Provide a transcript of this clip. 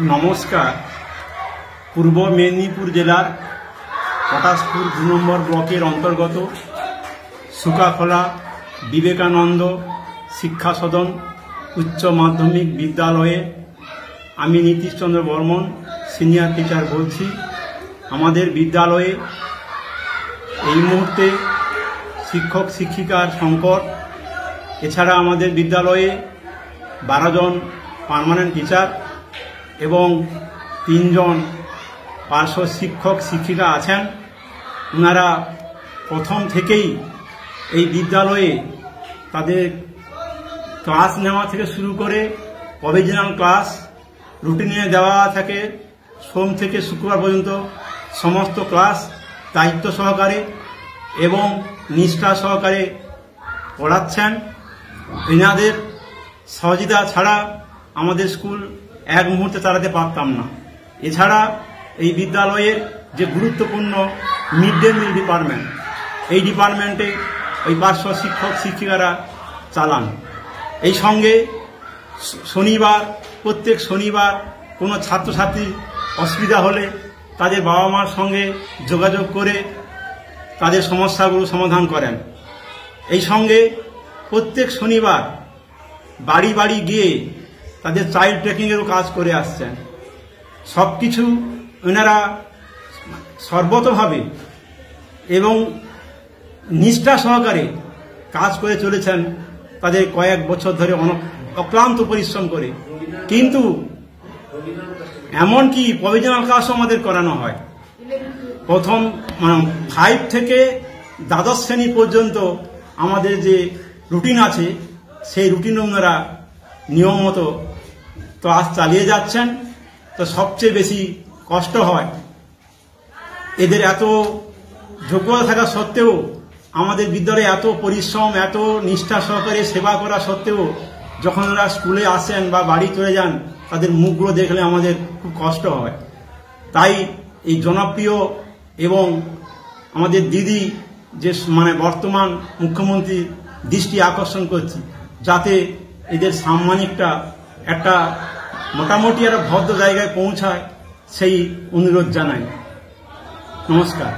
নমস্কার। পূর্ব মেদিনীপুর জেলার পটাশপুর ২ নম্বর ব্লকের অন্তর্গত সুকাখোলা বিবেকানন্দ শিক্ষা সদন উচ্চ মাধ্যমিক বিদ্যালয়ে আমি নীতিশচন্দ্র বর্মন সিনিয়র টিচার বলছি। আমাদের বিদ্যালয়ে এই মুহূর্তে শিক্ষক শিক্ষিকার সংকট। এছাড়া আমাদের বিদ্যালয়ে 12 জন পার্মানেন্ট টিচার এবং 3 জন পার্শ্ব শিক্ষক শিক্ষিকা আছেন। ওনারা প্রথম থেকেই এই বিদ্যালয়ে তাদের ক্লাস নেওয়া থেকে শুরু করে প্রভিশনাল ক্লাস রুটিনে দেওয়া থাকে। সোম থেকে শুক্রবার পর্যন্ত সমস্ত ক্লাস দায়িত্ব সহকারে এবং নিষ্ঠা সহকারে পড়াচ্ছেন। এনাদের সহযোগিতা ছাড়া আমাদের স্কুল এক মুহূর্তে চালাতে পারতাম না। এছাড়া এই বিদ্যালয়ের যে গুরুত্বপূর্ণ মিড ডে মিল ডিপার্টমেন্ট, এই ডিপার্টমেন্টে ওই পার্শ্ব শিক্ষক শিক্ষিকারা চালান। এই সঙ্গে প্রত্যেক শনিবার কোনো ছাত্রছাত্রী অসুবিধা হলে তাদের বাবা মার সঙ্গে যোগাযোগ করে তাদের সমস্যাগুলো সমাধান করেন। এই সঙ্গে প্রত্যেক শনিবার বাড়ি বাড়ি গিয়ে তাদের চাইল্ড ট্রেকিংয়েরও কাজ করে আসছেন। সব কিছু ওনারা সর্বতভাবে এবং নিষ্ঠা সহকারে কাজ করে চলেছেন তাদের কয়েক বছর ধরে অক্লান্ত পরিশ্রম করে। কিন্তু এমনকি প্রভিশনাল ক্লাসও আমাদের করানো হয়। প্রথম 5 থেকে দ্বাদশ শ্রেণী পর্যন্ত আমাদের যে রুটিন আছে সেই রুটিনে ওনারা নিয়মিত ক্লাস চালিয়ে যাচ্ছেন। তো সবচেয়ে বেশি কষ্ট হয় এদের এত যোগ্যতা থাকা সত্ত্বেও, আমাদের বিদ্যালয়ে এত পরিশ্রম এত নিষ্ঠা সহকারে সেবা করা সত্ত্বেও যখন ওরা স্কুলে আসেন বা বাড়ি চলে যান তাদের মুখগুলো দেখলে আমাদের খুব কষ্ট হয়। তাই এই জনপ্রিয় এবং আমাদের দিদি যে বর্তমান মুখ্যমন্ত্রী দৃষ্টি আকর্ষণ করছি যাতে এদের সাম্মানিকটা একটা মোটামুটি একটা ভদ্র জায়গায় পৌঁছায়, সেই অনুরোধ জানাই। নমস্কার।